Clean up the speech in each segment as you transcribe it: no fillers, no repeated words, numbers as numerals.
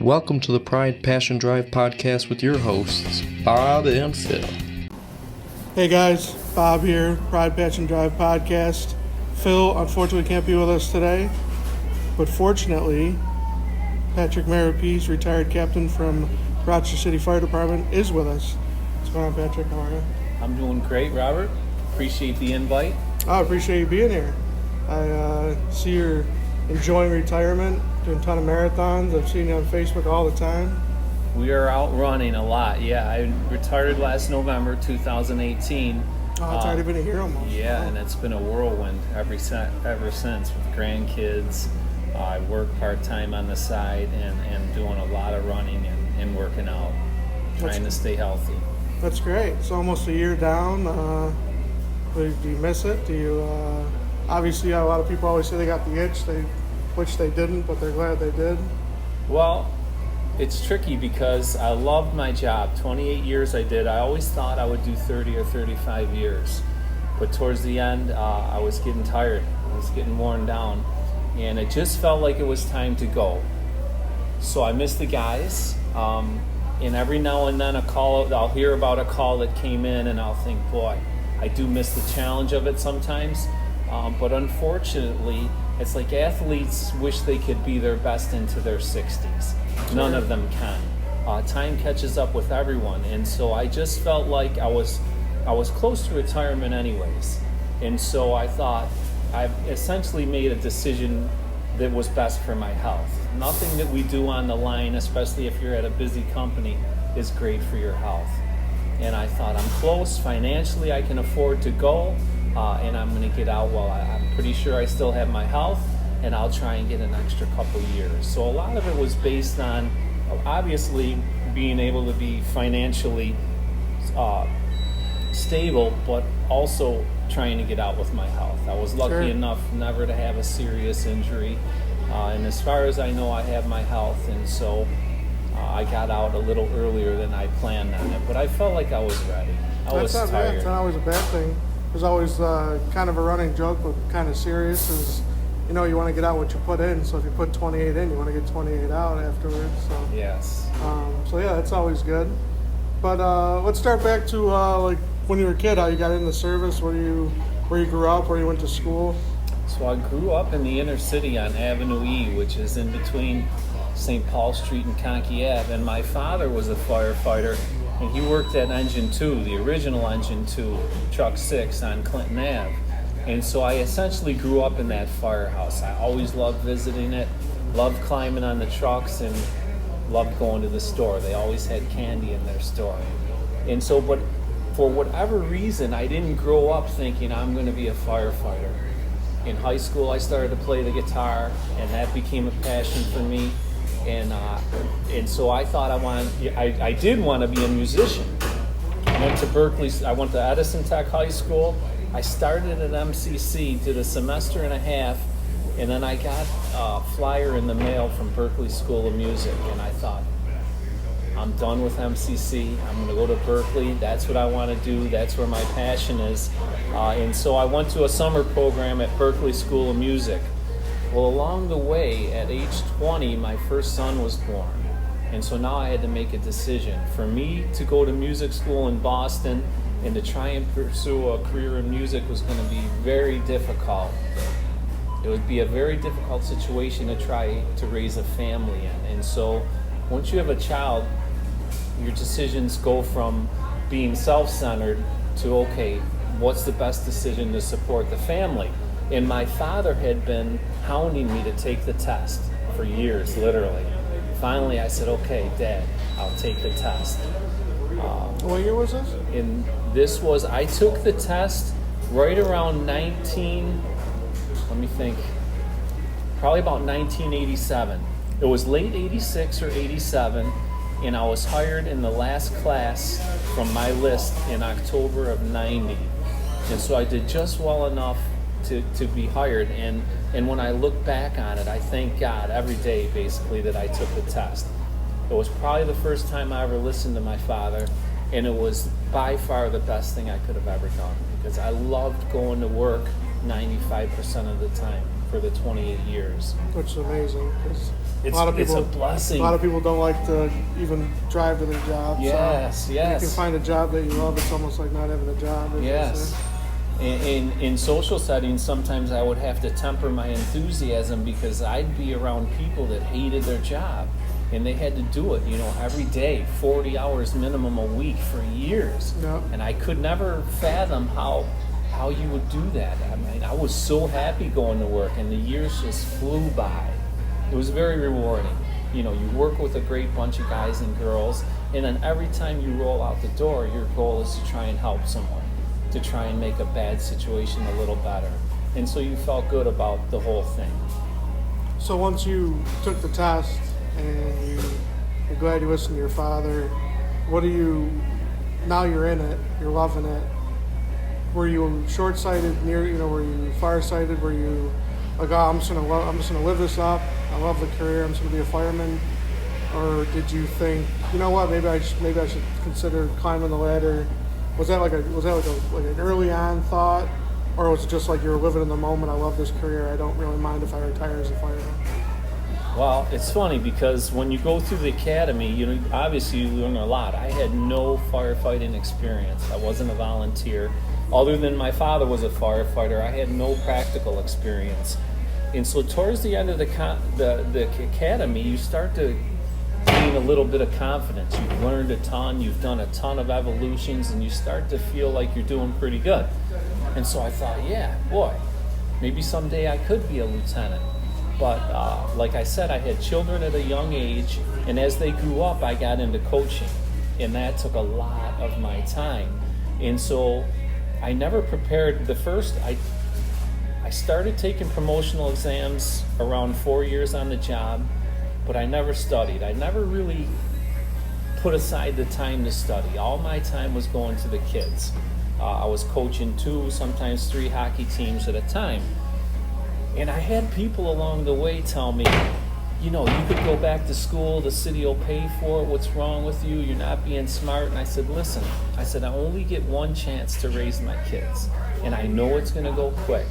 Welcome to the Pride Passion Drive podcast with your hosts, Bob and Phil. Hey guys, Bob here, Pride Passion Drive podcast. Phil unfortunately can't be with us today, but fortunately, Patrick Marrapese, retired captain from Rochester City Fire Department, is with us. What's going on, Patrick? How are you? I'm doing great, Robert. Appreciate the invite. I appreciate you being here. I see you're enjoying retirement, doing a ton of marathons. I've seen you on Facebook all the time. We are out running a lot. Yeah, I retired last November 2018. Oh, it's already been a year almost. Yeah, Wow. and it's been a whirlwind ever since with grandkids. I work part-time on the side and doing a lot of running and working out, trying to stay healthy. That's great. It's almost a year down. Do you miss it? Do you? Obviously, a lot of people always say they got the itch. They wish they didn't, but they're glad they did. Well, it's tricky because I loved my job. 28 years I did. I always thought I would do 30 or 35 years. But towards the end, I was getting tired. I was getting worn down. And it just felt like it was time to go. So I miss the guys. And every now and then I'll hear about a call that came in and I'll think, boy, I do miss the challenge of it sometimes. But unfortunately, it's like athletes wish they could be their best into their 60s. None of them can. Time catches up with everyone, and so I just felt like I was close to retirement anyways. And so I thought I've essentially made a decision that was best for my health. Nothing that we do on the line, especially if you're at a busy company, is great for your health. And I thought, I'm close financially, I can afford to go. And I'm going to get out while I'm pretty sure I still have my health, and I'll try and get an extra couple years. So a lot of it was based on, obviously, being able to be financially stable, but also trying to get out with my health. I was lucky enough never to have a serious injury. And as far as I know, I have my health, and so I got out a little earlier than I planned on it. But I felt like I was ready. I was tired. That's not always a bad thing. There's always kind of a running joke, but kind of serious, is, you want to get out what you put in. So if you put 28 in, you want to get 28 out afterwards. So yes. So yeah, that's always good. But let's start back to like when you were a kid, how you got into service, where you grew up, where you went to school. So I grew up in the inner city on Avenue E, which is in between St. Paul Street and Conkey Ave. And my father was a firefighter. And he worked at Engine 2, the original Engine 2, Truck 6 on Clinton Ave. And so I essentially grew up in that firehouse. I always loved visiting it, loved climbing on the trucks, and loved going to the store. They always had candy in their store. And so, but for whatever reason, I didn't grow up thinking I'm going to be a firefighter. In high school, I started to play the guitar, and that became a passion for me. And so I thought I did want to be a musician. I went to Berkeley. I went to Edison Tech High School. I started at MCC, did a semester and a half, and then I got a flyer in the mail from Berkeley School of Music, and I thought, I'm done with MCC. I'm going to go to Berkeley. That's what I want to do. That's where my passion is. And so I went to a summer program at Berkeley School of Music. Well, along the way, at age 20, my first son was born. And so now I had to make a decision. For me to go to music school in Boston and to try and pursue a career in music was going to be very difficult. It would be a very difficult situation to try to raise a family in. And so once you have a child, your decisions go from being self-centered to, okay, what's the best decision to support the family? And my father had been hounding me to take the test for years, literally. Finally, I said, okay, Dad, I'll take the test. What year was this? I took the test right around probably about 1987. It was late 86 or 87, and I was hired in the last class from my list in October of 90. And so I did just well enough to be hired, and when I look back on it, I thank God every day basically that I took the test. It was probably the first time I ever listened to my father, and it was by far the best thing I could have ever done, because I loved going to work 95% of the time for the 28 years. Which is amazing, because it's a lot of people, it's a blessing. A lot of people don't like to even drive to their job. Yes, so yes. If you can find a job that you love, it's almost like not having a job. Yes. In social settings, sometimes I would have to temper my enthusiasm because I'd be around people that hated their job, and they had to do it, every day, 40 hours minimum a week for years. Yep. And I could never fathom how you would do that. I mean, I was so happy going to work, and the years just flew by. It was very rewarding. You work with a great bunch of guys and girls, and then every time you roll out the door, your goal is to try and help someone, to try and make a bad situation a little better. And so you felt good about the whole thing. So once you took the test and you're glad you listened to your father, now you're in it, you're loving it. Were you short-sighted, were you far-sighted? Were you like, I'm just gonna live this up, I love the career, I'm just gonna be a fireman? Or did you think, you know what, maybe I should consider climbing the ladder? Was that like an early on thought, or was it just like you were living in the moment? I love this career. I don't really mind if I retire as a fireman. Well, it's funny because when you go through the academy, obviously you learn a lot. I had no firefighting experience. I wasn't a volunteer. Other than my father was a firefighter, I had no practical experience. And so towards the end of the academy, you start to gain a little bit of confidence. You've learned a ton, you've done a ton of evolutions, and you start to feel like you're doing pretty good. And so I thought, maybe someday I could be a lieutenant. But like I said, I had children at a young age, and as they grew up, I got into coaching, and that took a lot of my time. And so I never prepared. I started taking promotional exams around 4 years on the job, but I never studied. I never really put aside the time to study. All my time was going to the kids. I was coaching 2, sometimes 3 hockey teams at a time. And I had people along the way tell me, you could go back to school, the city will pay for it, what's wrong with you, you're not being smart. And I said, listen, I only get one chance to raise my kids, and I know it's gonna go quick.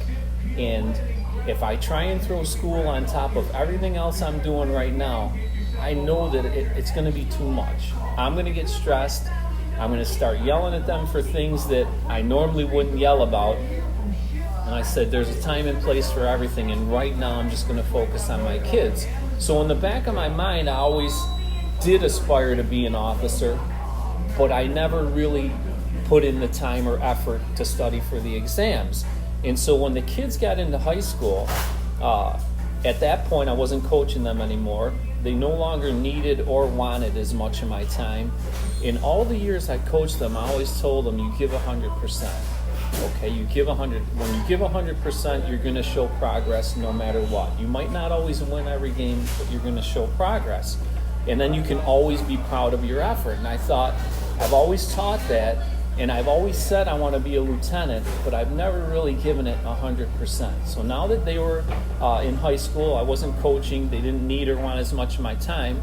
And if I try and throw school on top of everything else I'm doing right now, I know that it's going to be too much. I'm going to get stressed. I'm going to start yelling at them for things that I normally wouldn't yell about. And I said, there's a time and place for everything, and right now I'm just going to focus on my kids. So in the back of my mind, I always did aspire to be an officer, but I never really put in the time or effort to study for the exams. And so when the kids got into high school, at that point I wasn't coaching them anymore. They no longer needed or wanted as much of my time. In all the years I coached them, I always told them, you give 100%. Okay, you give 100. When you give 100%, you're going to show progress no matter what. You might not always win every game, but you're going to show progress. And then you can always be proud of your effort. And I thought, I've always taught that. And I've always said I want to be a lieutenant, but I've never really given it 100%. So now that they were in high school, I wasn't coaching, they didn't need or want as much of my time,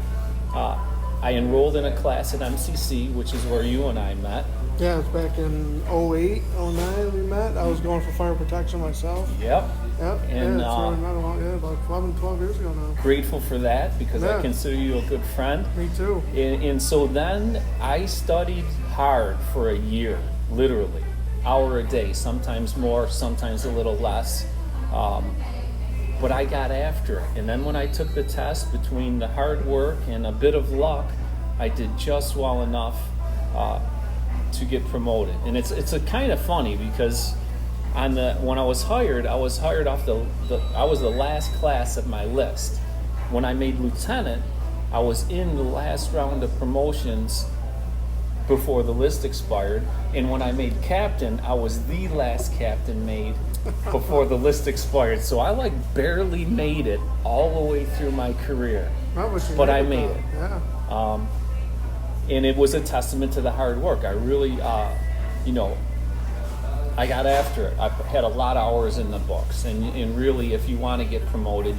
I enrolled in a class at MCC, which is where you and I met. Yeah, it was back in 08, 09 we met. I was going for fire protection myself. Yep. And that's where we met about 11, 12 years ago now. Grateful for that because I consider you a good friend. Me too. And so then I studied hard for a year, literally, hour a day, sometimes more, sometimes a little less. But I got after it. And then when I took the test, between the hard work and a bit of luck, I did just well enough to get promoted. And it's a kind of funny because when I was hired off I was the last class of my list. When I made lieutenant, I was in the last round of promotions before the list expired, and when I made captain, I was the last captain made before the list expired. So I barely made it all the way through my career, but I made it. Yeah. And it was a testament to the hard work. I really, I got after it. I had a lot of hours in the books, and really, if you want to get promoted,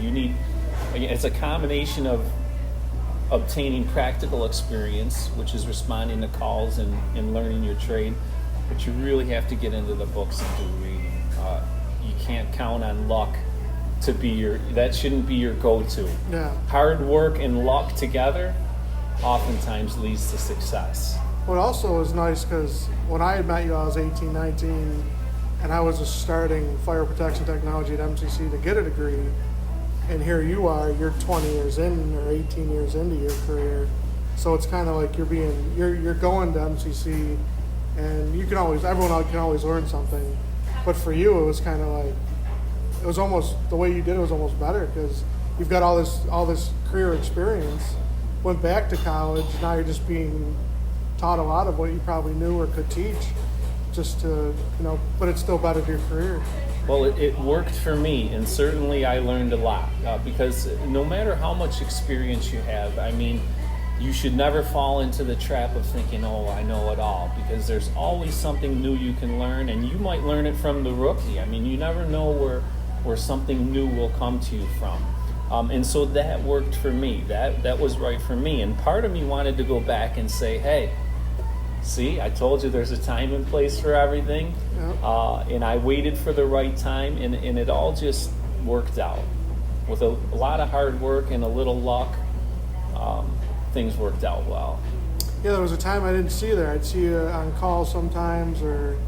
it's a combination of obtaining practical experience, which is responding to calls and learning your trade, but you really have to get into the books and do reading. You can't count on luck that shouldn't be your go-to. Yeah. Hard work and luck together oftentimes leads to success. What also was nice, because when I had met you, I was 18, 19, and I was just starting fire protection technology at MCC to get a degree. And here you are, you're 20 years in or 18 years into your career. So it's kind of like you're going to MCC, and everyone can always learn something. But for you, it was kind of like, it was almost, the way you did it was almost better, because you've got all this career experience, went back to college, now you're just being taught a lot of what you probably knew or could teach, just to, but it's still better to your career. Well, it worked for me, and certainly I learned a lot, because no matter how much experience you have, I mean, you should never fall into the trap of thinking, oh, I know it all, because there's always something new you can learn, and you might learn it from the rookie. I mean, you never know where something new will come to you from. And so that worked for me. That was right for me. And part of me wanted to go back and say, hey, see, I told you there's a time and place for everything. Yeah. And I waited for the right time, and it all just worked out. With a lot of hard work and a little luck, things worked out well. Yeah, there was a time I didn't see you there. I'd see you on call sometimes, or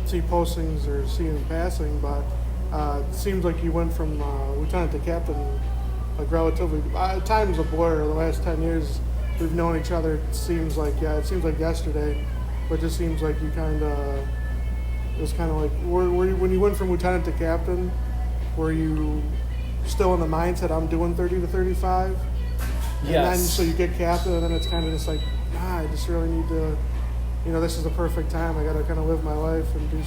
see postings, or see you in passing, but it seems like you went from lieutenant to captain, like relatively, time's a blur. The last 10 years we've known each other, it seems like yesterday, but it just seems like you it was kind of like, when you went from lieutenant to captain, were you still in the mindset, I'm doing 30 to 35? And yes. Then so you get captain, and then it's kind of just like, I just really need to, this is the perfect time. I got to kind of live my life and do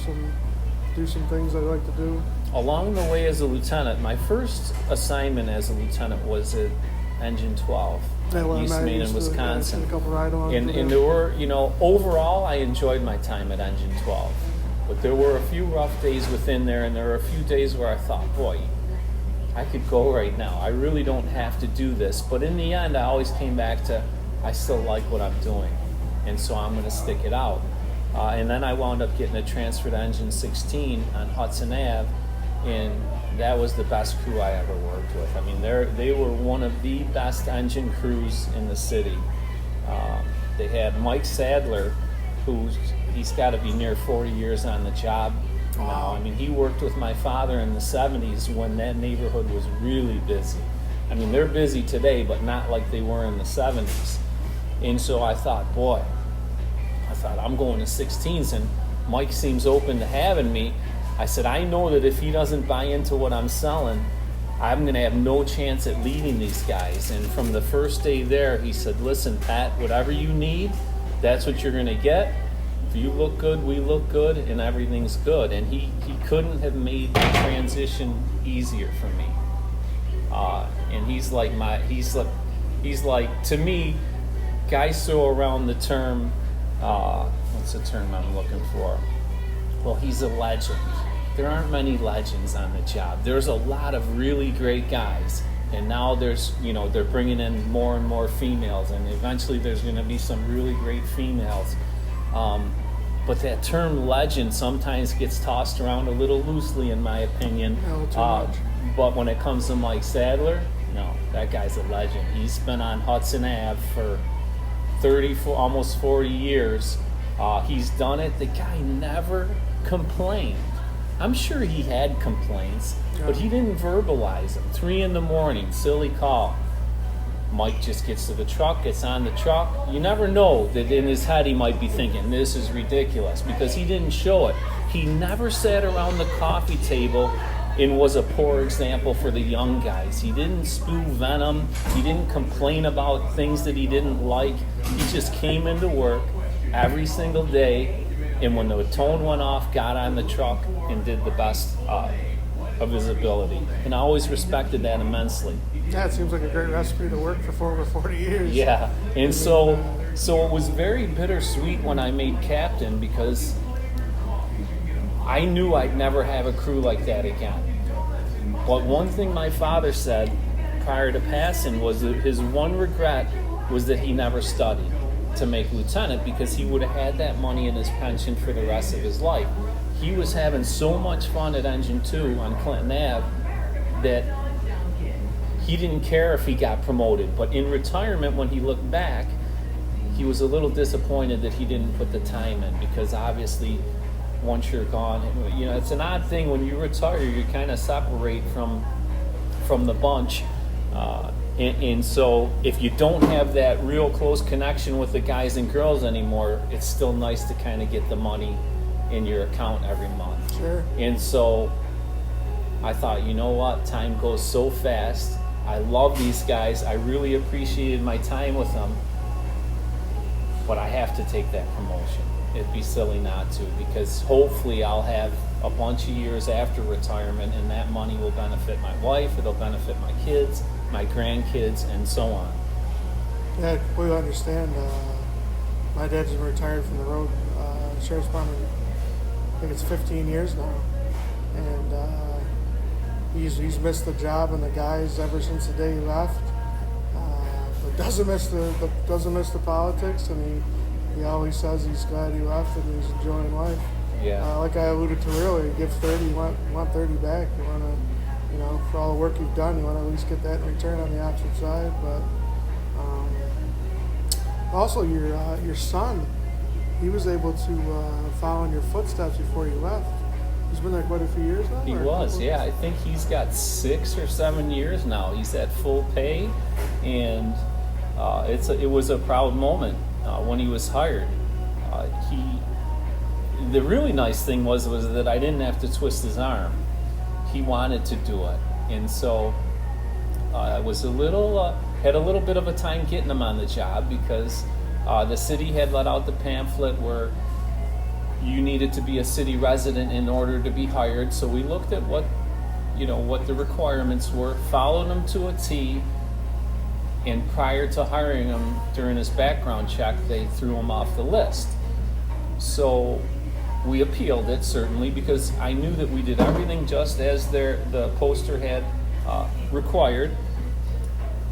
some things I like to do. Along the way as a lieutenant, my first assignment as a lieutenant was at Engine 12, East Main in Wisconsin. And there were, overall I enjoyed my time at Engine 12. But there were a few rough days within there, and there were a few days where I thought, boy, I could go right now. I really don't have to do this. But in the end, I always came back to, I still like what I'm doing, and so I'm going to stick it out. And then I wound up getting a transfer to Engine 16 on Hudson Ave, and that was the best crew I ever worked with. I mean, they were one of the best engine crews in the city. They had Mike Sadler, he's got to be near 40 years on the job now. I mean, he worked with my father in the 70s when that neighborhood was really busy. I mean, they're busy today, but not like they were in the 70s. And so I thought, I'm going to 16s, and Mike seems open to having me. I said, I know that if he doesn't buy into what I'm selling, I'm going to have no chance at leading these guys. And from the first day there, he said, listen, Pat, whatever you need, that's what you're going to get. If you look good, we look good, and everything's good. And he couldn't have made the transition easier for me. And he's like, to me, guys throw around the term, what's the term I'm looking for? Well, he's a legend. There aren't many legends on the job. There's a lot of really great guys, and now there's, they're bringing in more and more females, and eventually there's going to be some really great females. But that term legend sometimes gets tossed around a little loosely, in my opinion. But when it comes to Mike Sadler, no, that guy's a legend. He's been on Hudson Ave for almost 40 years. He's done it. The guy never complained. I'm sure he had complaints, but he didn't verbalize them. 3 a.m, silly call. Mike just gets to the truck, gets on the truck. You never know that in his head he might be thinking, this is ridiculous, because he didn't show it. He never sat around the coffee table and was a poor example for the young guys. He didn't spew venom. He didn't complain about things that he didn't like. He just came into work every single day, and when the tone went off, got on the truck and did the best of his ability. And I always respected that immensely. Yeah, it seems like a great recipe to work for over 40 years. Yeah, and so it was very bittersweet when I made captain, because I knew I'd never have a crew like that again. But one thing my father said prior to passing was that his one regret was that he never studied to make lieutenant, because he would have had that money in his pension for the rest of his life. he was having so much fun at Engine 2 on Clinton Ave that he didn't care if he got promoted. But in retirement, when he looked back, he was a little disappointed that he didn't put the time in, because obviously once you're gone, it's an odd thing when you retire, you kind of separate from the bunch. And so if you don't have that real close connection with the guys and girls anymore, it's still nice to kind of get the money in your account every month. Sure. And so I thought, you know what, time goes so fast. I love these guys. I really appreciated my time with them. But I have to take that promotion. It'd be silly not to, because hopefully I'll have a bunch of years after retirement, and that money will benefit my wife, it'll benefit my kids, my grandkids, and so on. Yeah, I completely understand. My dad's been retired from the road sheriff's department. I think it's 15 years now, and he's missed the job and the guys ever since the day he left. But doesn't miss the politics, and he always says he's glad he left and he's enjoying life. Yeah. Like I alluded to earlier, you give 30, you want 30 back. You want to, for all the work you've done, you want to at least get that in return on the opposite side. But also your son, he was able to follow in your footsteps before you left. He's been there quite a few years now. He was, yeah. I think he's got 6 or 7 years now. He's at full pay, and it was a proud moment when he was hired. The really nice thing was that I didn't have to twist his arm. He wanted to do it, and so I was had a little bit of a time getting him on the job, because the city had let out the pamphlet where you needed to be a city resident in order to be hired. So we looked at what the requirements were, followed them to a T, and prior to hiring him, during his background check, they threw him off the list. So we appealed it, certainly, because I knew that we did everything just as the poster had required.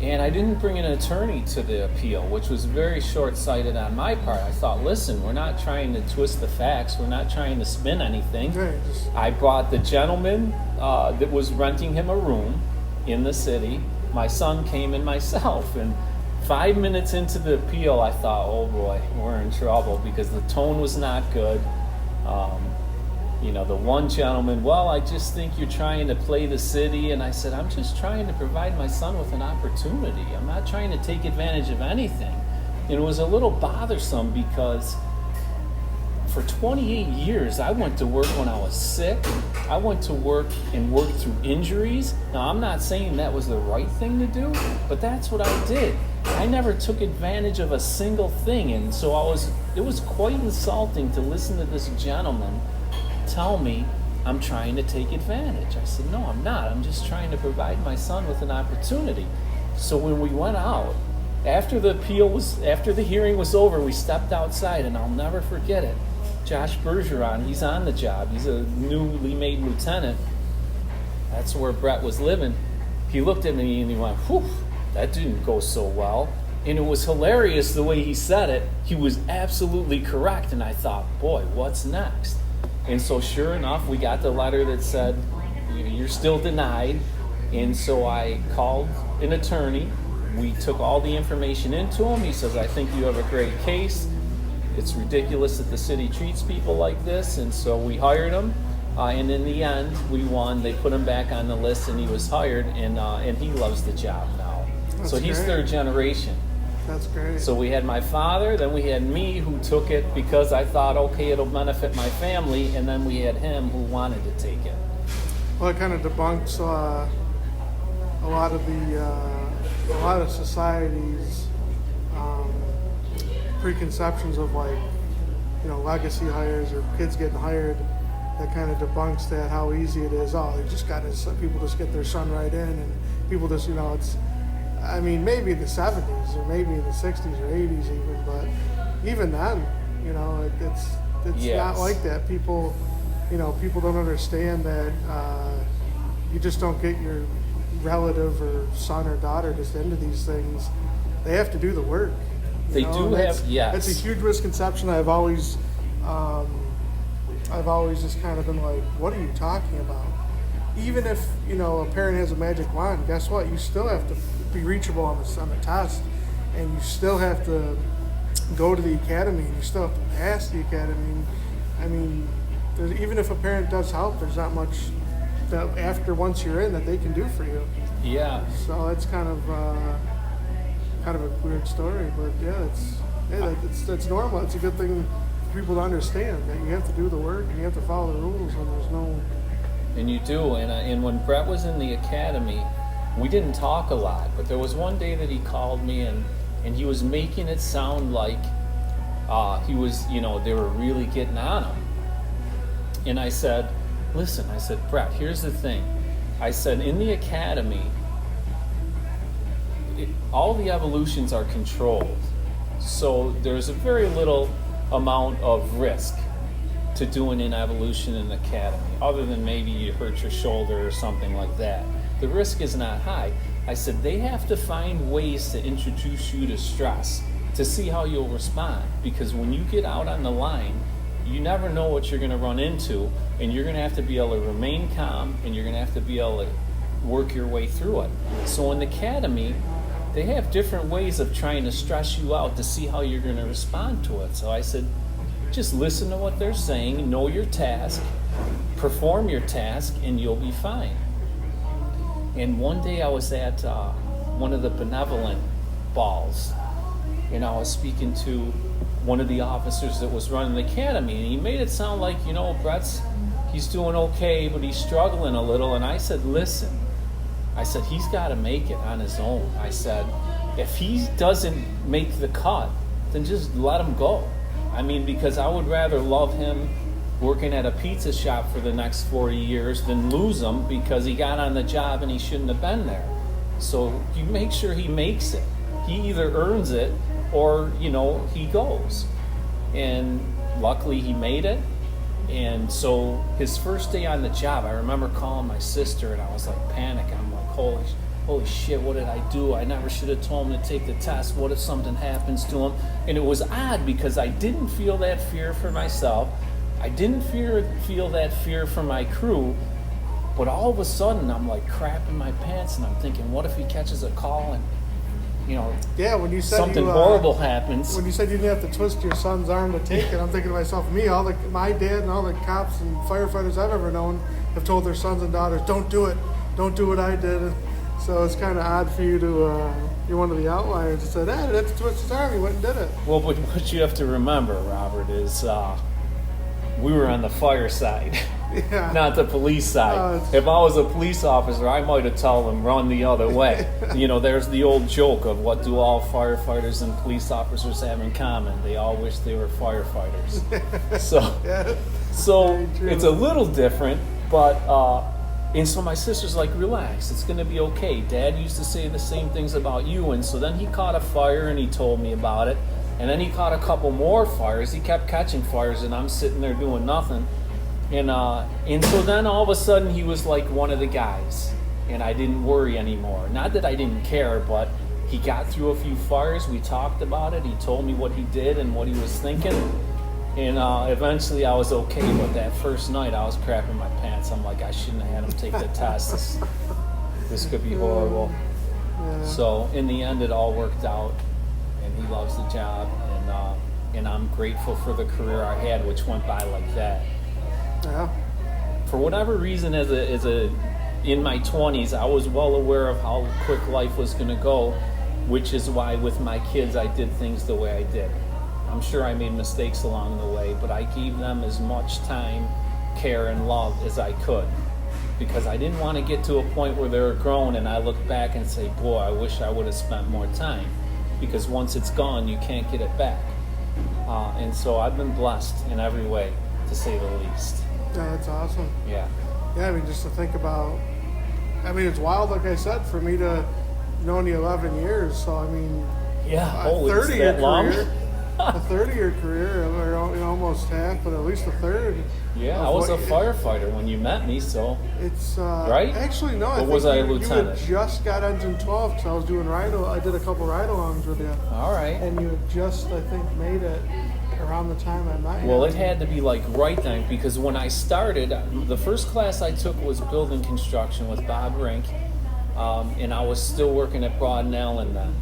And I didn't bring an attorney to the appeal, which was very short-sighted on my part. I thought, listen, we're not trying to twist the facts. We're not trying to spin anything. I brought the gentleman that was renting him a room in the city. My son came and myself. And 5 minutes into the appeal, I thought, oh boy, we're in trouble, because the tone was not good. The one gentleman, well, I just think you're trying to play the city. And I said, I'm just trying to provide my son with an opportunity. I'm not trying to take advantage of anything. And it was a little bothersome, because for 28 years, I went to work when I was sick. I went to work and worked through injuries. Now, I'm not saying that was the right thing to do, but that's what I did. I never took advantage of a single thing. And so it was quite insulting to listen to this gentleman tell me I'm trying to take advantage. I said, no, I'm not. I'm just trying to provide my son with an opportunity. So when we went out, after the hearing was over, we stepped outside, and I'll never forget it. Josh Bergeron, he's on the job. He's a newly made lieutenant. That's where Brett was living. He looked at me and he went, whew, that didn't go so well. And it was hilarious the way he said it. He was absolutely correct. And I thought, boy, what's next? And so sure enough, we got the letter that said, you're still denied. And so I called an attorney. We took all the information into him. He says, I think you have a great case. It's ridiculous that the city treats people like this. And so we hired him. And in the end, we won. They put him back on the list, and he was hired. And he loves the job now. That's so he's great. Third generation. That's great. So we had my father, then we had me who took it because I thought, okay, it'll benefit my family, and then we had him who wanted to take it. Well, it kind of debunks a lot of society's preconceptions of legacy hires or kids getting hired. That kind of debunks that, how easy it is. Oh, people just get their son right in, and people just it's. I mean, maybe in the 70s or maybe in the 60s or 80s even, but even then, it's Yes. not like that. People don't understand that you just don't get your relative or son or daughter just into these things. They have to do the work. They do have, yes. It's a huge misconception I've always I've always just kind of been like, what are you talking about? Even if, a parent has a magic wand, guess what? You still have to be reachable on the test, and you still have to go to the academy, and you still have to pass the academy. I mean, even if a parent does help, there's not much that once you're in that they can do for you. Yeah. So it's kind of a weird story, but it's normal. It's a good thing for people to understand that you have to do the work and you have to follow the rules, and there's no. And you do. And when Brett was in the academy, we didn't talk a lot, but there was one day that he called me and he was making it sound like he was, they were really getting on him. And I said, listen, Brett, here's the thing. I said, in the academy, all the evolutions are controlled. So there's a very little amount of risk to doing an evolution in the academy, other than maybe you hurt your shoulder or something like that. The risk is not high. I said, they have to find ways to introduce you to stress to see how you'll respond, because when you get out on the line, you never know what you're going to run into, and you're going to have to be able to remain calm, and you're going to have to be able to work your way through it. So in the academy, they have different ways of trying to stress you out to see how you're going to respond to it. So I said, just listen to what they're saying, know your task, perform your task, and you'll be fine. And one day I was at one of the benevolent balls, and I was speaking to one of the officers that was running the academy, and he made it sound like, he's doing okay, but he's struggling a little. And I said, listen, he's got to make it on his own. I said, if he doesn't make the cut, then just let him go. I mean, because I would rather love him working at a pizza shop for the next 40 years than lose him because he got on the job and he shouldn't have been there. So you make sure he makes it. He either earns it or, he goes. And luckily he made it. And so his first day on the job, I remember calling my sister, and I was like panicking. I'm like, holy shit, what did I do? I never should have told him to take the test. What if something happens to him? And it was odd because I didn't feel that fear for myself. I didn't feel that fear for my crew. But all of a sudden, I'm like crapping my pants, and I'm thinking, what if he catches a call and, when you said something horrible happens? When you said you didn't have to twist your son's arm to take it, I'm thinking to myself, my dad and all the cops and firefighters I've ever known have told their sons and daughters, don't do it. Don't do what I did. So it's kind of odd for you to, you're one of the outliers that said, I didn't have to twist his arm. He went and did it. Well, but what you have to remember, Robert, is we were on the fire side, not the police side. If I was a police officer, I might have told them run the other way. There's the old joke of what do all firefighters and police officers have in common? They all wish they were firefighters. So it's a little different, but and so my sister's like, relax, it's going to be okay. Dad used to say the same things about you. And so then he caught a fire and he told me about it. And then he caught a couple more fires. He kept catching fires, and I'm sitting there doing nothing. And so then all of a sudden he was like one of the guys, and I didn't worry anymore. Not that I didn't care, but he got through a few fires. We talked about it. He told me what he did and what he was thinking. And eventually I was okay, but that first night I was crapping my pants. I'm like, I shouldn't have had him take the test. This could be horrible. Yeah. So in the end, it all worked out, and he loves the job, and I'm grateful for the career I had, which went by like that. Yeah. For whatever reason, as a in my 20s, I was well aware of how quick life was going to go, which is why with my kids I did things the way I did. I'm sure I made mistakes along the way, but I gave them as much time, care, and love as I could, because I didn't want to get to a point where they were grown and I look back and say, boy, I wish I would have spent more time, because once it's gone, you can't get it back. And so I've been blessed in every way, to say the least. Yeah, that's awesome. Yeah. Yeah, just to think about, it's wild, like I said, for me to know only 11 years, so yeah, a 30-year career. A 30-year career, or almost half, but at least a third. Yeah, I was a firefighter when you met me, so. It's right? Actually, no. I was think I a you lieutenant? had just got engine 12 because I was doing I did a couple ride-alongs with you. All right. And you had just, I think, made it around the time I met you. Well, it had to be like right then, because when I started, the first class I took was building construction with Bob Rink, and I was still working at Broad and Allen then.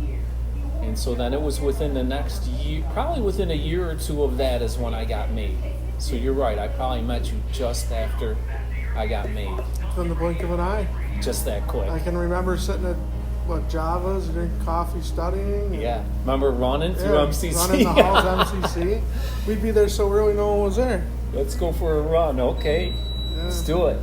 And so then it was within the next year, probably within a year or two of that is when I got made. So you're right, I probably met you just after I got made. From the blink of an eye. Just that quick. I can remember sitting at, Java's, drinking coffee, studying. Yeah. Remember running through MCC? Running the halls MCC. We'd be there so early no one was there. Let's go for a run, okay? Yeah. Let's do it.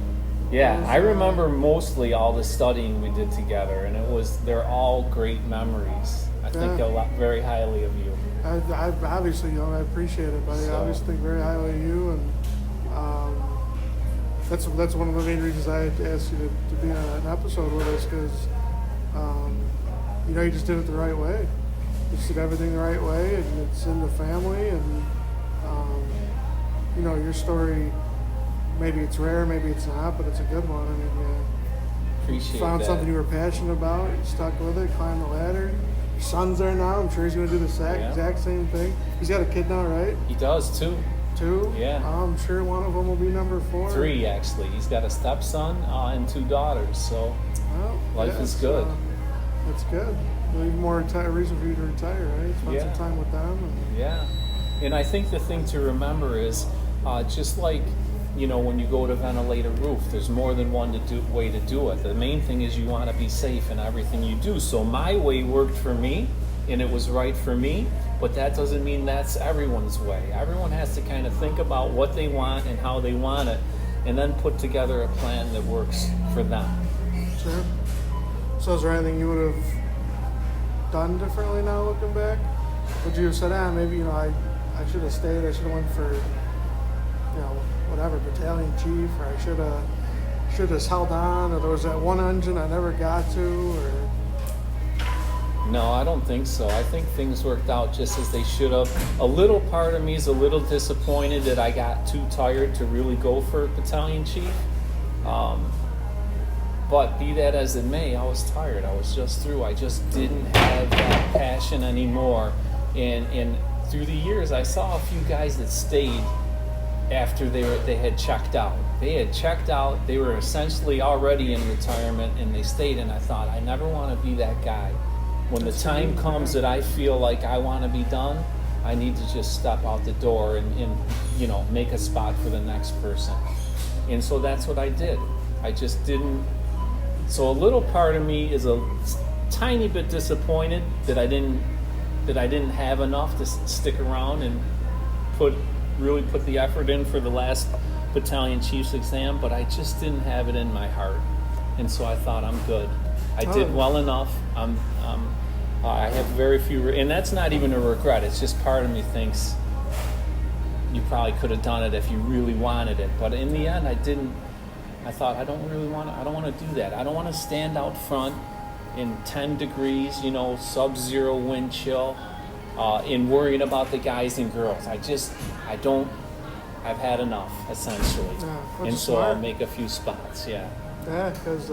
Yeah, I remember mostly all the studying we did together, and they're all great memories. I think very highly of you. I obviously, I appreciate it, buddy. I obviously think very highly of you, and that's one of the main reasons I asked you to be on an episode with us, because you just did it the right way. You just did everything the right way, and it's in the family, and your story, maybe it's rare, maybe it's not, but it's a good one. I mean, Appreciate found that. something you were passionate about, you stuck with it, climbed the ladder. Your son's there now. I'm sure he's going to do the exact same thing. He's got a kid now, right? He does, too. 2? Yeah. I'm sure one of them will be number 4. 3, actually. He's got a stepson and 2 daughters, so life is good. That's good. Even more reason for you to retire, right? Spend some time with them. Yeah. And I think the thing to remember is, just like, when you go to ventilate a roof, there's more than one way to do it. The main thing is you want to be safe in everything you do. So my way worked for me, and it was right for me, but that doesn't mean that's everyone's way. Everyone has to kind of think about what they want and how they want it, and then put together a plan that works for them. Sure. So is there anything you would have done differently now looking back? Would you have said, maybe, I should have stayed, I should have went for, whatever, battalion chief, or I should have held on, or there was that one engine I never got to, or... No, I don't think so. I think things worked out just as they should have. A little part of me is a little disappointed that I got too tired to really go for battalion chief. But be that as it may, I was tired. I was just through. I just didn't have that passion anymore. And through the years, I saw a few guys that stayed after they had checked out. They had checked out. They were essentially already in retirement, and they stayed. And I thought, I never want to be that guy. When the time comes that I feel like I want to be done, I need to just step out the door and make a spot for the next person. And so that's what I did. I just didn't. So a little part of me is a tiny bit disappointed that I didn't have enough to stick around and really put the effort in for the last battalion chief's exam, but I just didn't have it in my heart. And so I thought, I'm good. I did well enough. I have very few, and that's not even a regret. It's just part of me thinks you probably could have done it if you really wanted it. But in the end, I didn't. I thought, I don't want to do that. I don't want to stand out front in 10 degrees, sub-zero wind chill, in worrying about the guys and girls. I've had enough, essentially. Yeah, and so smart. I'll make a few spots, Yeah, because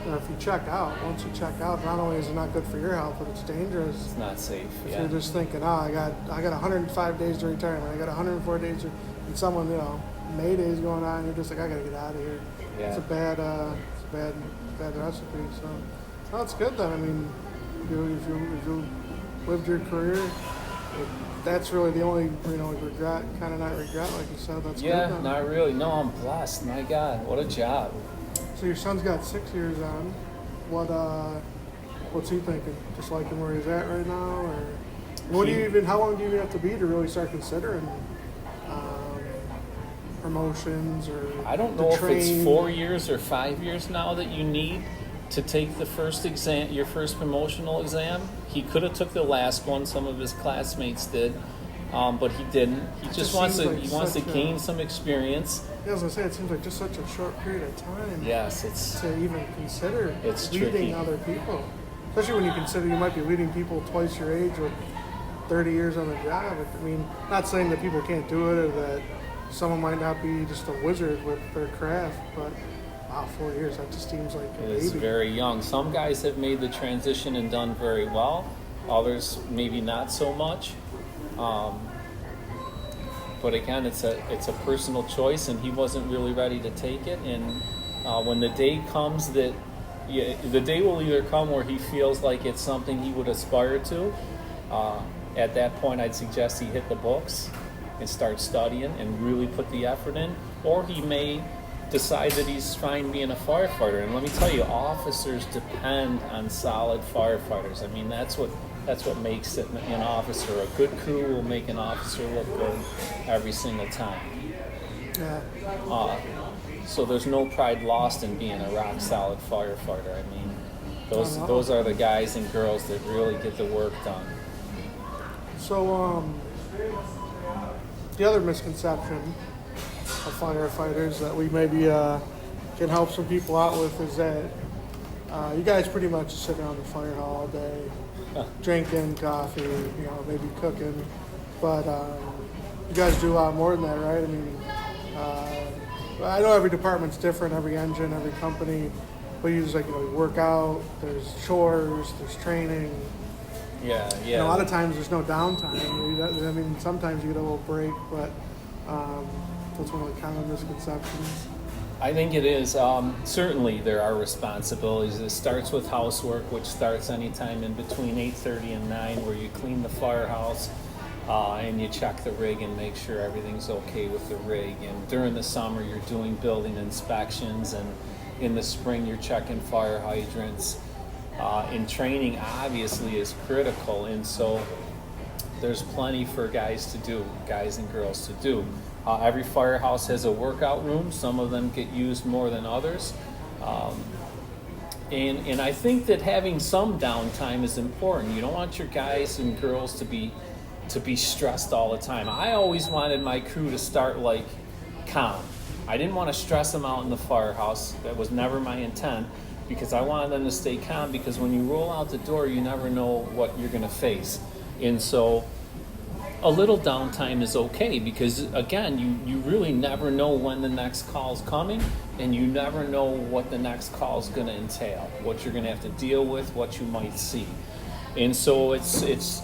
if you check out, once you check out, not only is it not good for your health, but it's dangerous. It's not safe, If you're just thinking, I got 105 days to retirement, I got 104 days, and someone, May Day's going on, and you're just like, I gotta get out of here. Yeah. It's a bad recipe. So, that's good then. I mean, if you lived your career, that's really the only, regret, kind of not regret, like you said. That's good then. Not really. No, I'm blessed. My God, what a job. So your son's got 6 years on. What's he thinking? Just liking where he's at right now, or how long do you even have to be to really start considering promotions, or I don't know if it's 4 years or 5 years now that you need to take the first exam, your first promotional exam. He could have took the last one. Some of his classmates did, but he didn't. He just wants to gain some experience. Yeah, I was gonna say, it seems like just such a short period of time. Yes, it's to even consider leading tricky. Other people, especially when you consider you might be leading people twice your age with 30 years on the job. I mean, not saying that people can't do it, or that someone might not be just a wizard with their craft, but wow, 4 years, that just seems like a baby. It is very young. Some guys have made the transition and done very well. Others maybe not so much. but again, it's a personal choice, and he wasn't really ready to take it. And when the day comes the day will either come where he feels like it's something he would aspire to. At that point, I'd suggest he hit the books and start studying and really put the effort in, or he may decide that he's fine being a firefighter. And let me tell you, officers depend on solid firefighters. I mean, that's what makes it an officer. A good crew will make an officer look good every single time. Yeah. So there's no pride lost in being a rock solid firefighter. I mean, those are the guys and girls that really get the work done. So, the other misconception of firefighters that we maybe can help some people out with is that you guys pretty much just sit around the fire hall all day, drinking coffee, maybe cooking, but you guys do a lot more than that, right? I mean, I know every department's different, every engine, every company, but you just you work out, there's chores, there's training. Yeah. And a lot of times there's no downtime. I mean, sometimes you get a little break, but that's one of the common misconceptions. I think it is. Certainly there are responsibilities. It starts with housework, which starts anytime in between 8:30 and 9, where you clean the firehouse and you check the rig and make sure everything's okay with the rig. And during the summer, you're doing building inspections, and in the spring, you're checking fire hydrants. And training obviously is critical, and so there's plenty for guys and girls to do. Every firehouse has a workout room. Some of them get used more than others. And I think that having some downtime is important. You don't want your guys and girls to be stressed all the time. I always wanted my crew to start calm. I didn't want to stress them out in the firehouse. That was never my intent, because I wanted them to stay calm, because when you roll out the door, you never know what you're going to face. And so a little downtime is okay, because again, you really never know when the next call's coming, and you never know what the next call's going to entail, what you're going to have to deal with, what you might see. And so it's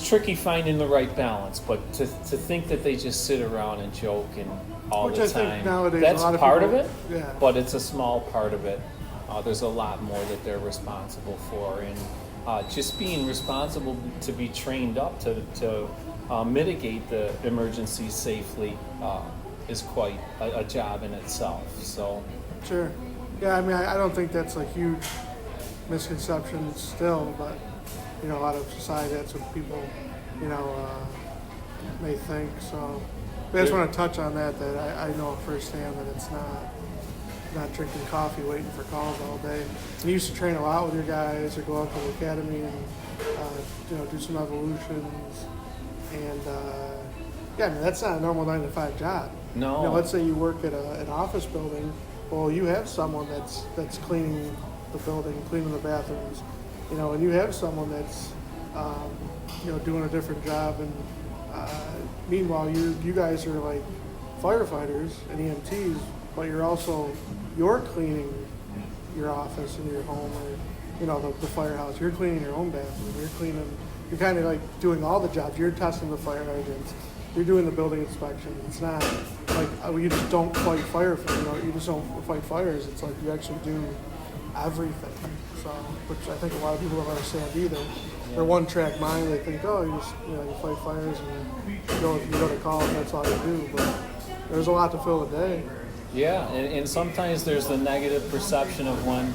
tricky finding the right balance, but to think that they just sit around and joke and all Which the I time, think nowadays that's a lot of part people, of it, yeah. but it's a small part of it. There's a lot more that they're responsible for, and just being responsible to be trained up to mitigate the emergencies safely is quite a job in itself. So, Sure. Yeah, I mean, I don't think that's a huge misconception still, but a lot of society, that's what people may think. So I just want to touch on that I know firsthand that it's not drinking coffee waiting for calls all day. You used to train a lot with your guys, or go up to the academy and do some evolutions, and I mean, that's not a normal 9-to-5 job. no. Let's say you work at an office building. Well, you have someone that's cleaning the building, cleaning the bathrooms, and you have someone that's doing a different job, and meanwhile you guys are like firefighters and EMTs, but you're cleaning your office and your home, or the firehouse. You're cleaning your own bathroom. You're kind of like doing all the jobs. You're testing the fire hydrants. You're doing the building inspection. It's not like you just don't fight fire. You just don't fight fires. It's like you actually do everything. So, which I think a lot of people don't understand either. Their one-track mind, they think, you just you fight fires and you go to college. That's all you do. But there's a lot to fill a day. Yeah, and sometimes there's the negative perception of when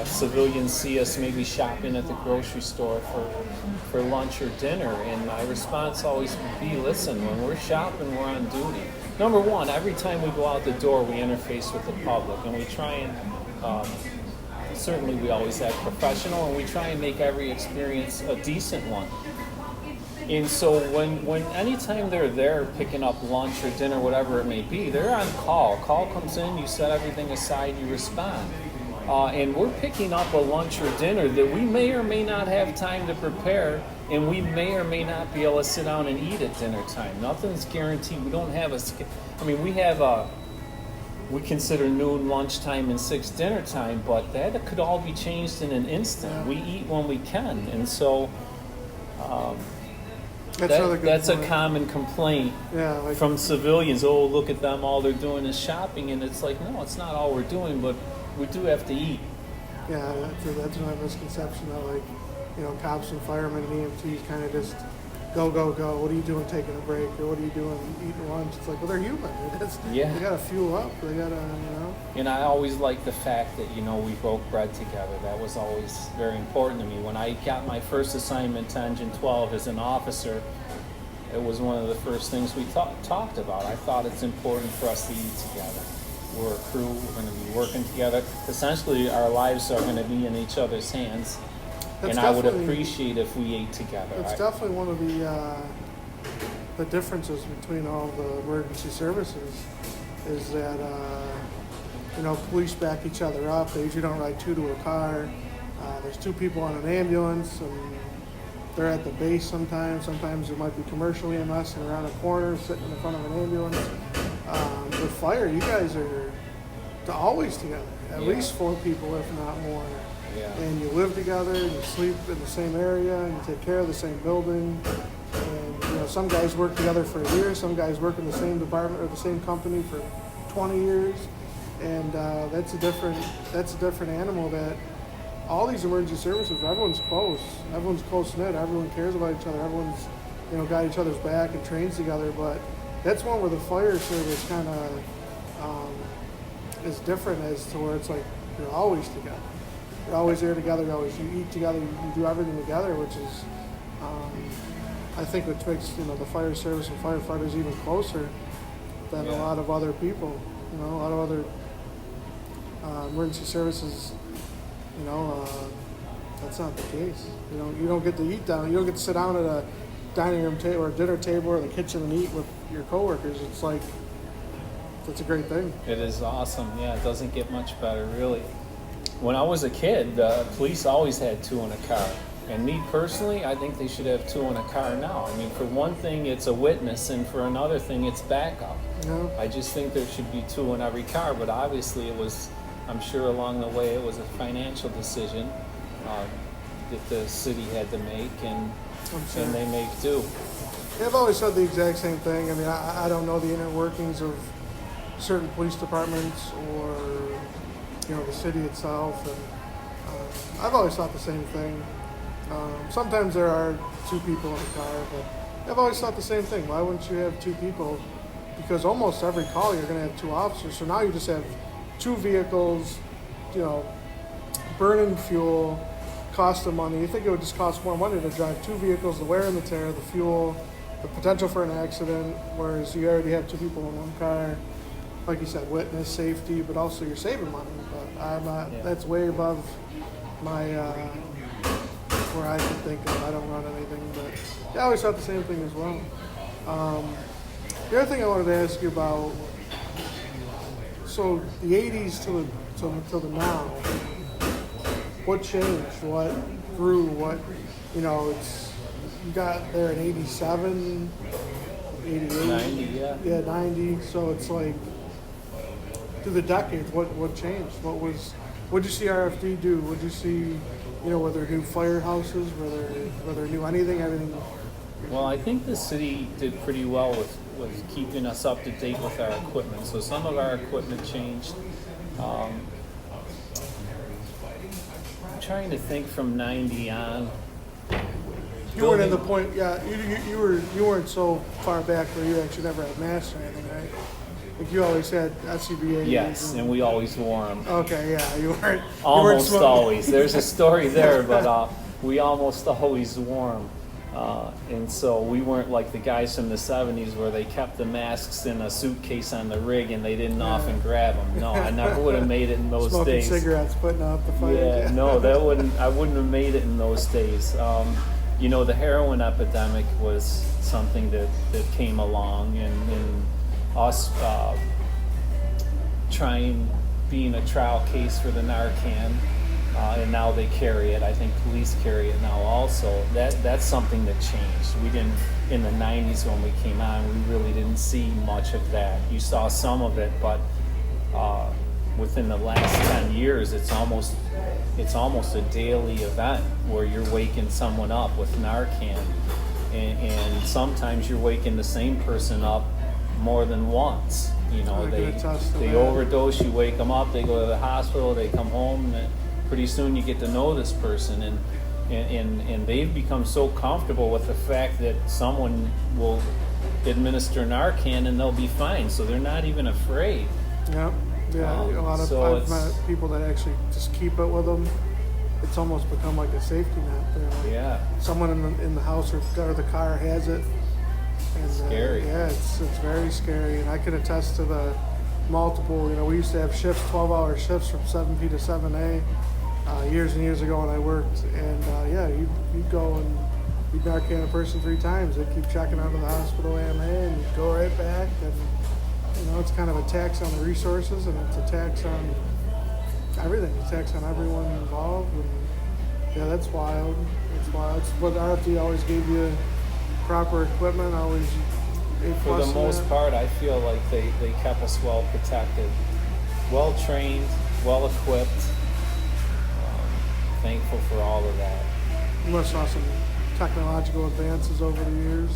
civilians see us maybe shopping at the grocery store for lunch or dinner, and my response always would be, listen, when we're shopping, we're on duty. Number one, every time we go out the door, we interface with the public, and we try and, certainly we always act professional, and we try and make every experience a decent one. And so when anytime they're there picking up lunch or dinner, whatever it may be, they're on call. Call comes in, you set everything aside, you respond. And we're picking up a lunch or dinner that we may or may not have time to prepare, and we may or may not be able to sit down and eat at dinner time. Nothing's guaranteed. We don't have we consider noon lunchtime and 6 dinner time, but that could all be changed in an instant. We eat when we can, and so That's a common complaint from civilians. Oh, look at them, all they're doing is shopping. And it's like, no, it's not all we're doing, but we do have to eat. Yeah, that's another misconception that, like, cops and firemen and EMTs kind of just go. What are you doing taking a break? Or what are you doing eating lunch? It's like, well, they're human. They got to fuel up. They got to, And I always liked the fact that, we broke bread together. That was always very important to me. When I got my first assignment to Engine 12 as an officer, it was one of the first things we talked about. I thought it's important for us to eat together. We're a crew. We're going to be working together. Essentially, our lives are going to be in each other's hands. And I would appreciate if we ate together. It's definitely one of the differences between all the emergency services is that, police back each other up. They usually don't ride two to a car. There's two people on an ambulance, and they're at the base sometimes. Sometimes it might be commercial EMS and around a corner sitting in the front of an ambulance. With fire, you guys are always together. At least 4 people, if not more. Yeah. And you live together, and you sleep in the same area, and you take care of the same building. And some guys work together for a year, some guys work in the same department or the same company for 20 years, and that's a different animal. That all these emergency services, everyone's close knit, everyone cares about each other, everyone's got each other's back and trains together. But that's one where the fire service kind of is different, as to where it's like you're always together. You're always there together. You eat together. You do everything together, which is, I think, which makes the fire service and firefighters even closer than a lot of other people. A lot of other emergency services. That's not the case. You don't get to eat down. You don't get to sit down at a dining room table or dinner table or the kitchen and eat with your coworkers. It's like, that's a great thing. It is awesome. Yeah, it doesn't get much better, really. When I was a kid, the police always had 2 in a car. And me personally, I think they should have 2 in a car now. I mean, for one thing, it's a witness, and for another thing, it's backup. Yeah. I just think there should be 2 in every car, but obviously I'm sure along the way it was a financial decision that the city had to make, and they make do. Yeah, I've always said the exact same thing. I mean, I don't know the inner workings of certain police departments or the city itself, and I've always thought the same thing. Sometimes there are 2 people in a car, but I've always thought the same thing. Why wouldn't you have 2 people? Because almost every call you're going to have 2 officers, so now you just have 2 vehicles, burning fuel, cost of money. You think it would just cost more money to drive 2 vehicles, the wear and the tear, the fuel, the potential for an accident, whereas you already have 2 people in one car. Like you said, witness, safety, but also you're saving money. But I'm not. Yeah. That's way above my where I can think of. I don't run anything, but I always thought the same thing as well. The other thing I wanted to ask you about. So the '80s till the now. What changed? What grew? What it's you got there in '87, '88, 90, yeah, 90. So it's like. Through the decades, what changed? What'd you see RFD do? What'd you see, were there new firehouses? Were there new everything? Well, I think the city did pretty well with keeping us up to date with our equipment. So some of our equipment changed. I'm trying to think from 90 on. You weren't at the point, yeah. You weren't so far back where you actually never had masks or anything, right? Like you always had SCBA. Yes, and we always wore them. Okay, yeah, you weren't. Almost you weren't always. There's a story there, but we almost always wore them. And so we weren't like the guys from the 70s where they kept the masks in a suitcase on the rig and they didn't often grab them. No, I never would have made it in those Smoking days. Cigarettes, putting out the fire. Yeah, no, I wouldn't have made it in those days. The heroin epidemic was something that came along, and us being a trial case for the Narcan, and now they carry it. I think police carry it now also. That's something that changed. We didn't, in the 90s when we came on, we really didn't see much of that. You saw some of it, but within the last 10 years, it's almost a daily event where you're waking someone up with Narcan. and sometimes you're waking the same person up more than once. You know, they overdose, you wake them up, they go to the hospital, they come home, and pretty soon you get to know this person, and they've become so comfortable with the fact that someone will administer Narcan and they'll be fine, so they're not even afraid. Yeah, a lot of I've met people that actually just keep it with them. It's almost become like a safety net. Like someone in the house or the car has it. And, scary. It's very scary, and I can attest to the multiple. You know, we used to have shifts, 12-hour shifts from 7P to 7A years and years ago when I worked. And you'd go and you'd Narcan a person 3 times. They'd keep checking out of the hospital AMA, and you'd go right back. And you know, it's kind of a tax on the resources, and it's a tax on everything. It's a tax on everyone involved. And that's wild. It's wild. But RFD always gave you proper equipment, always A+. For the most part, I feel like they kept us well protected, well trained, well equipped. Thankful for all of that. You must have saw some technological advances over the years.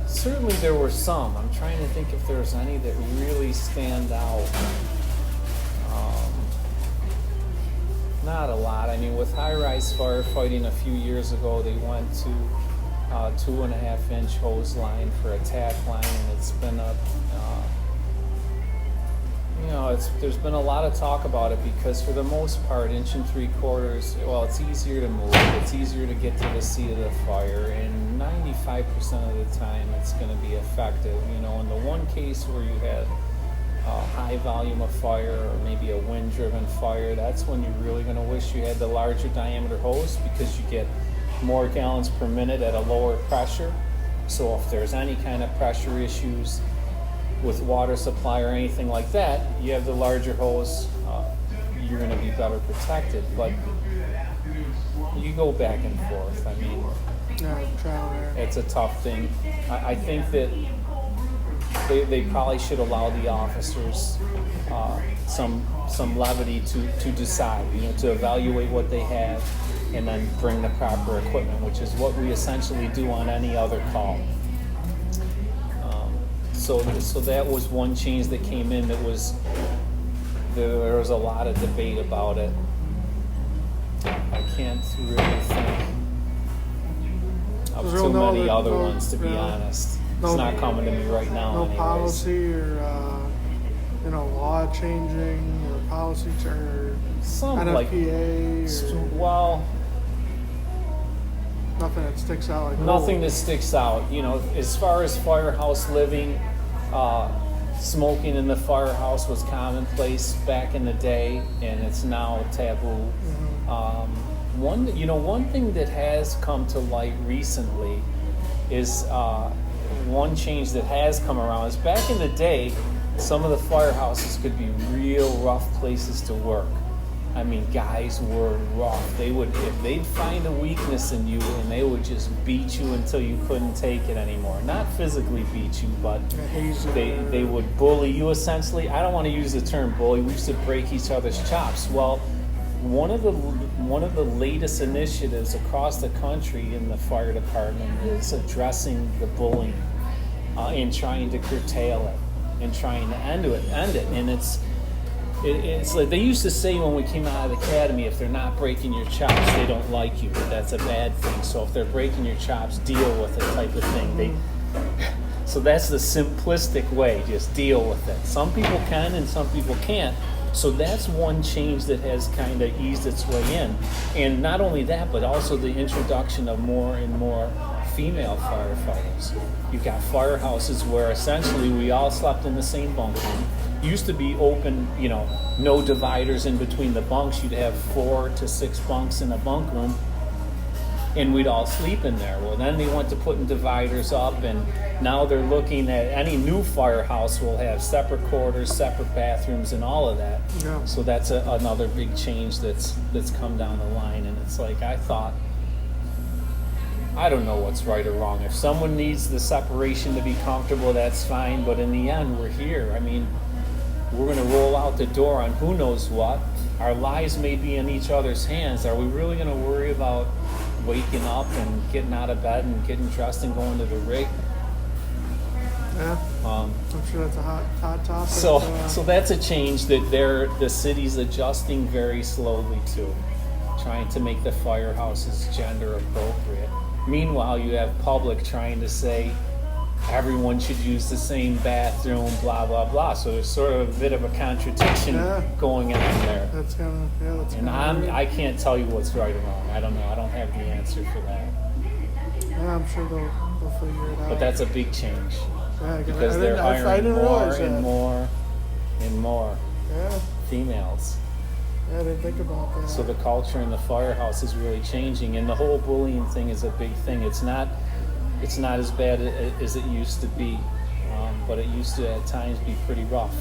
Certainly there were some. I'm trying to think if there's any that really stand out. Not a lot. I mean, with high-rise firefighting a few years ago, they went to 2.5-inch hose line for a tack line, and it's been there's been a lot of talk about it because for the most part, 1 3/4, well, it's easier to move, it's easier to get to the seat of the fire, and 95% of the time it's going to be effective. You know, in the one case where you had a high volume of fire or maybe a wind-driven fire, that's when you're really going to wish you had the larger diameter hose because you get more gallons per minute at a lower pressure. So if there's any kind of pressure issues with water supply or anything like that, you have the larger hose, you're going to be better protected. But you go back and forth. I mean, it's a tough thing. I think that they probably should allow the officers some levity to decide, you know, to evaluate what they have and then bring the proper equipment, which is what we essentially do on any other call. So that was one change that came in that was, there was a lot of debate about it. I can't really think of too many other ones, to be honest. It's not coming to me right now. No anyways. Policy or law changing or policy or some NFPA well, nothing that sticks out. Nothing that sticks out. You know, as far as firehouse living, smoking in the firehouse was commonplace back in the day, and it's now taboo. Mm-hmm. One thing that has come to light recently is one change that has come around is back in the day, some of the firehouses could be real rough places to work. I mean, guys were rough. If they'd find a weakness in you, and they would just beat you until you couldn't take it anymore. Not physically beat you, but they would bully you essentially. I don't want to use the term bully. We used to break each other's chops. Well, one of the latest initiatives across the country in the fire department is addressing the bullying and trying to curtail it and trying to end it. And it's like they used to say when we came out of the academy, if they're not breaking your chops, they don't like you. But that's a bad thing. So if they're breaking your chops, deal with it, type of thing. So that's the simplistic way. Just deal with it. Some people can and some people can't. So that's one change that has kind of eased its way in. And not only that, but also the introduction of more and more female firefighters. You've got firehouses where essentially we all slept in the same bunk room. Used to be open, no dividers in between the bunks. You'd have 4 to 6 bunks in a bunk room, and we'd all sleep in there. Well, then they went to putting dividers up, and now they're looking at any new firehouse will have separate quarters, separate bathrooms, and all of that. Yeah. So that's another big change that's come down the line. And it's like, I don't know what's right or wrong. If someone needs the separation to be comfortable, that's fine. But in the end, we're here. I mean, we're going to roll out the door on who knows what. Our lives may be in each other's hands. Are we really going to worry about waking up and getting out of bed and getting dressed and going to the rig. Yeah. I'm sure that's a hot topic. So that's a change that the city's adjusting very slowly to, trying to make the firehouses gender appropriate. Meanwhile, you have public trying to say everyone should use the same bathroom, blah blah blah. So there's sort of a bit of a contradiction going on there. That's kind of And I can't tell you what's right or wrong. I don't know. I don't have the answer for that. Yeah, I'm sure they'll figure it out. But that's a big change. Yeah, because they're hiring more and more and more females. Yeah, I didn't think about that. So the culture in the firehouse is really changing, and the whole bullying thing is a big thing. It's not as bad as it used to be, but it used to at times be pretty rough.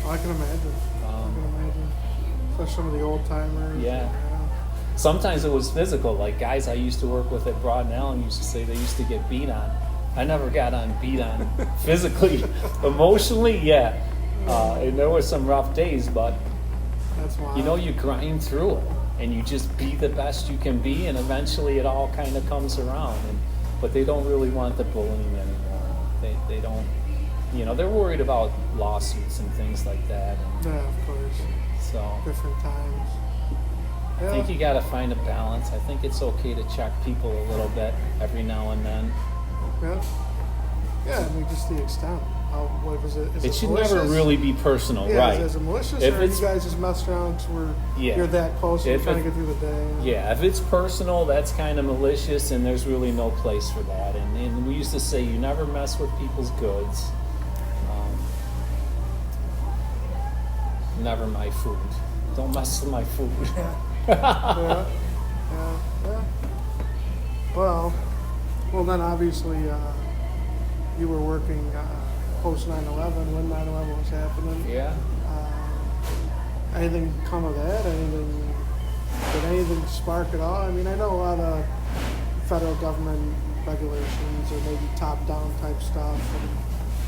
I can imagine. Especially some of the old timers. Yeah. Sometimes it was physical. Like guys I used to work with at Broad and Allen used to say they used to get beat on. I never got beat on physically. Emotionally, yeah. And there were some rough days, but that's wild. You grind through it and you just be the best you can be, and eventually it all kind of comes around. But they don't really want the bullying anymore. They don't, they're worried about lawsuits and things like that. Yeah, of course. So different times. I think you got to find a balance. I think it's okay to check people a little bit every now and then. Yeah, I mean, just the extent. What was it? It should never really be personal, right? Is it malicious, or you guys just mess around where you're that close and trying to get through the day? Yeah, if it's personal, that's kind of malicious, and there's really no place for that. And we used to say you never mess with people's goods. Never my food. Don't mess with my food. Yeah. Well, then obviously you were working post 9/11 when 9/11 was happening. Yeah. Anything come of that? Did anything spark at all? I mean, I know a lot of federal government regulations or maybe top-down type stuff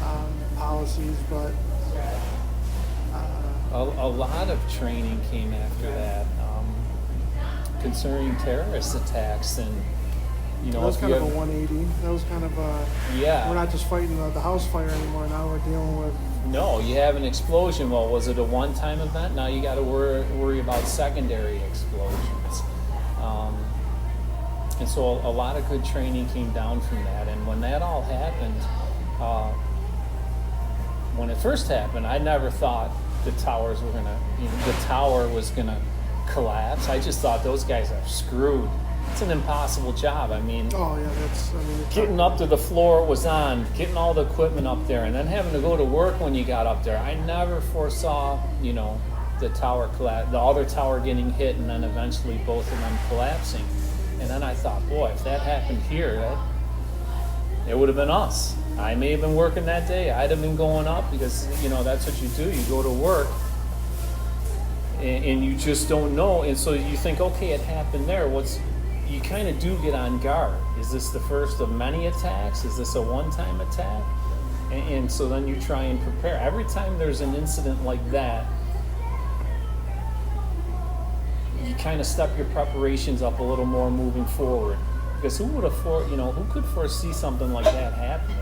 and policies, but a lot of training came after that concerning terrorist attacks, and that was kind of a 180. That was kind of a we're not just fighting the house fire anymore. Now we're dealing with you have an explosion. Well, was it a one-time event? Now you got to worry about secondary explosions, and so a lot of good training came down from that. And when that all happened, when it first happened, I never thought the towers were the tower was gonna collapse. I just thought those guys are screwed. It's an impossible job. I mean, getting up to the floor was on, getting all the equipment up there, and then having to go to work when you got up there. I never foresaw, the tower collapse, the other tower getting hit, and then eventually both of them collapsing. And then I thought, boy, if that happened here, it would have been us. I may have been working that day. I'd have been going up because, that's what you do. You go to work and you just don't know. And so you think, okay, it happened there. You kind of do get on guard. Is this the first of many attacks? Is this a one-time attack? And so then you try and prepare. Every time there's an incident like that, you kind of step your preparations up a little more moving forward. Because who could foresee something like that happening?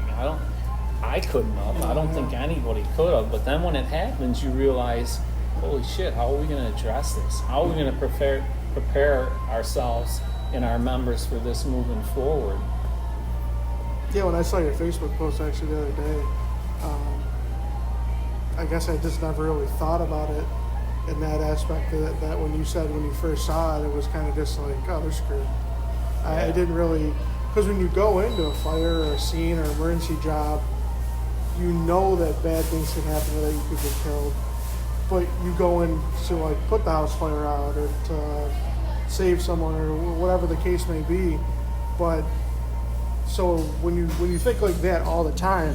I couldn't have. I don't think anybody could have. But then when it happens, you realize, holy shit, how are we going to address this? How are we going to prepare ourselves and our members for this moving forward? Yeah, when I saw your Facebook post actually the other day, I guess I just never really thought about it in that aspect that when you first saw it, it was kind of just like, oh, they're screwed. I didn't really, because when you go into a fire or a scene or emergency job, you know that bad things can happen or that you could get killed. But you go in to put the house fire out or to save someone or whatever the case may be. But so when you think like that all the time,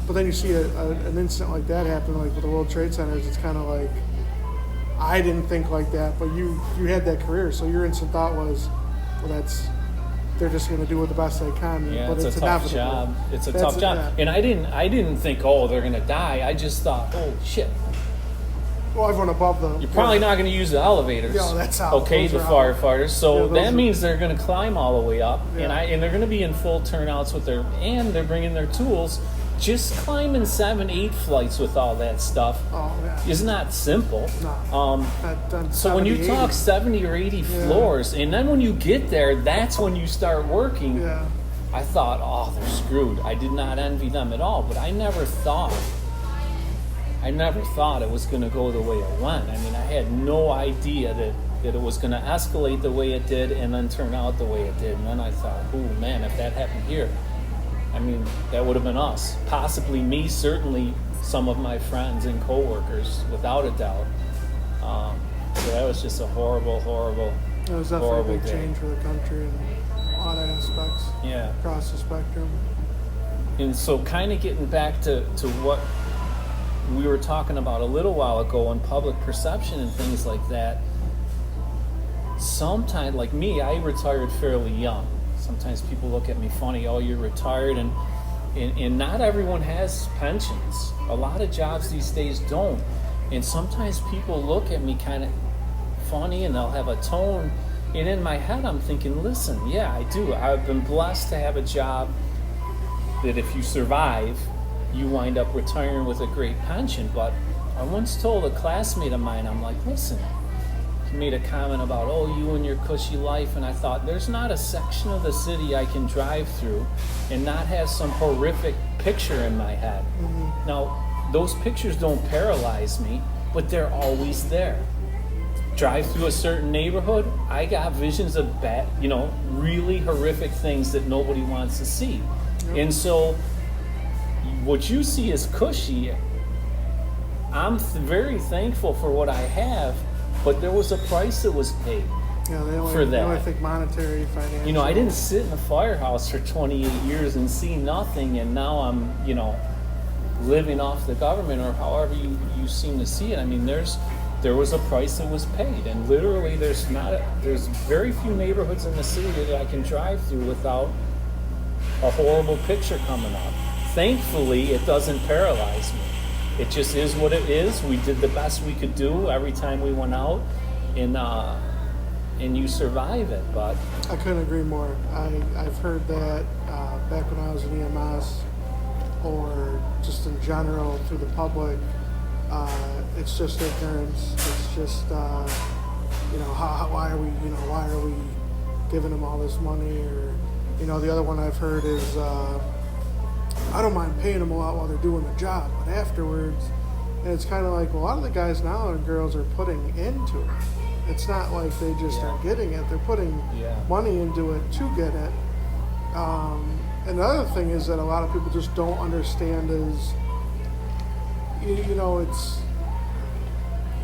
but then you see an incident like that happen, like with the World Trade Centers, it's kind of like, I didn't think like that, but you had that career, so your instant thought was, well, they're just going to do it the best they can. Yeah, but it's a tough job. It's a tough job. Yeah. And I didn't think, oh, they're going to die. I just thought, oh, shit. Well, everyone above them. You're probably not going to use the elevators. Yeah, that's how. Okay, the firefighters. So that means they're going to climb all the way up, and they're going to be in full turnouts and they're bringing their tools. Just climbing 7-8 flights with all that stuff is not simple. No. So when you talk 70 or 80 floors, and then when you get there, that's when you start working. Yeah. I thought, oh, they're screwed. I did not envy them at all, but I never thought it was going to go the way it went. I mean, I had no idea that it was going to escalate the way it did and then turn out the way it did. And then I thought, oh, man, if that happened here, I mean, that would have been us. Possibly me, certainly some of my friends and coworkers, without a doubt. So that was just a horrible It was definitely a big day. change for the country in a lot of aspects. Yeah. Across the spectrum. And so kind of getting back to what we were talking about a little while ago on public perception and things like that. Sometimes, like me, I retired fairly young. Sometimes people look at me funny, oh, you're retired, and not everyone has pensions. A lot of jobs these days don't. And sometimes people look at me kind of funny and they'll have a tone. And in my head, I'm thinking, listen, yeah, I do. I've been blessed to have a job that if you survive, you wind up retiring with a great pension. But I once told a classmate of mine, I'm like, listen, he made a comment about, oh, you and your cushy life, and I thought, there's not a section of the city I can drive through and not have some horrific picture in my head. Mm-hmm. Now, those pictures don't paralyze me, but they're always there. Drive through a certain neighborhood, I got visions of bad, really horrific things that nobody wants to see. Yep. And so, what you see as cushy, I'm very thankful for what I have, but there was a price that was paid for that. They only think monetary, financial. I didn't sit in the firehouse for 28 years and see nothing, and now I'm, living off the government or however you seem to see it. I mean, there was a price that was paid, and literally there's very few neighborhoods in the city that I can drive through without a horrible picture coming up. Thankfully, it doesn't paralyze me. It just is what it is. We did the best we could do every time we went out, and you survive it. But I couldn't agree more. I've heard that back when I was in EMS, or just in general through the public. It's just ignorance. It's just why are we giving them all this money? Or the other one I've heard is I don't mind paying them a lot while they're doing the job, but afterwards, and it's kind of like, well, a lot of the guys now and girls are putting into it. It's not like they just are getting it. They're putting money into it to get it. And the other thing is that a lot of people just don't understand is, it's,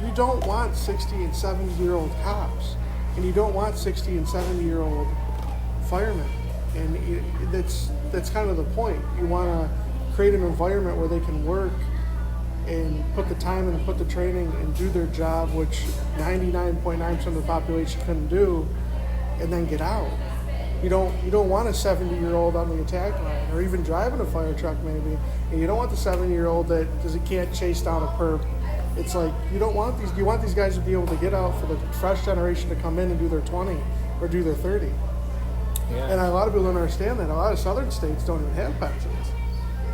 you don't want 60 and 70-year-old cops, and you don't want 60 and 70-year-old firemen. And that's kind of the point. You want to create an environment where they can work and put the time and put the training and do their job, which 99.9% of the population couldn't do, and then get out. You don't want a 70-year-old on the attack line, or even driving a fire truck maybe, and you don't want the 70-year-old that can't chase down a perp. It's like you want these guys to be able to get out for the fresh generation to come in and do their 20 or do their 30. Yeah. And a lot of people don't understand that. A lot of southern states don't even have pensions.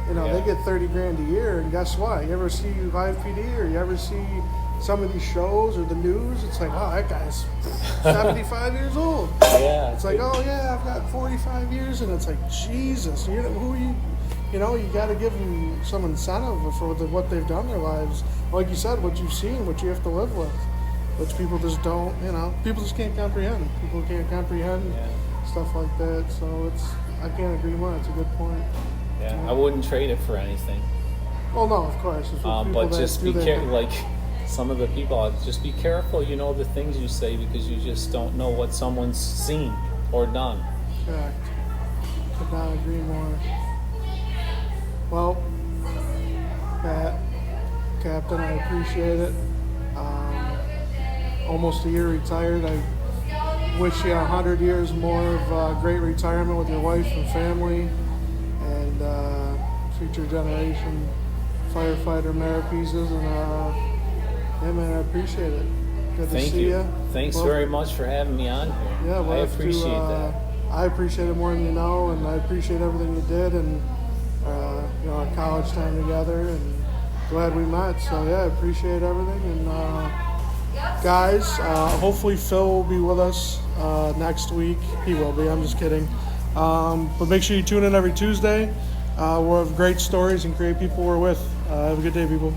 They get $30,000 a year, and guess what? You ever see Live PD, or you ever see some of these shows or the news? It's like, oh, that guy's 75 years old. Yeah. It's like, oh yeah, I've got 45 years, and it's like, Jesus, who are you? You got to give them some incentive for what they've done in their lives. Like you said, what you've seen, what you have to live with, which people just don't. People just can't comprehend. People can't comprehend. Yeah. Stuff like that, so I can't agree more. It's a good point. Yeah, I wouldn't trade it for anything. Well, no, of course. But just be careful. Like some of the people, just be careful. The things you say, because you just don't know what someone's seen or done. Correct. Could not agree more. Well, Pat, Captain, I appreciate it. Almost a year retired. I wish you 100 years more of great retirement with your wife and family, and future generation firefighter Marrapeses, and Yeah, man, I appreciate it. Good to Thank see you. you. Thanks Well, very much for having me on here. Yeah, I we'll have appreciate that. I appreciate it more than you know, and I appreciate everything you did, and our college time together, and glad we met. So yeah, I appreciate everything, and guys, hopefully Phil will be with us next week. He will be. I'm just kidding. But make sure you tune in every Tuesday. We'll have great stories and great people we're with. Have a good day, people.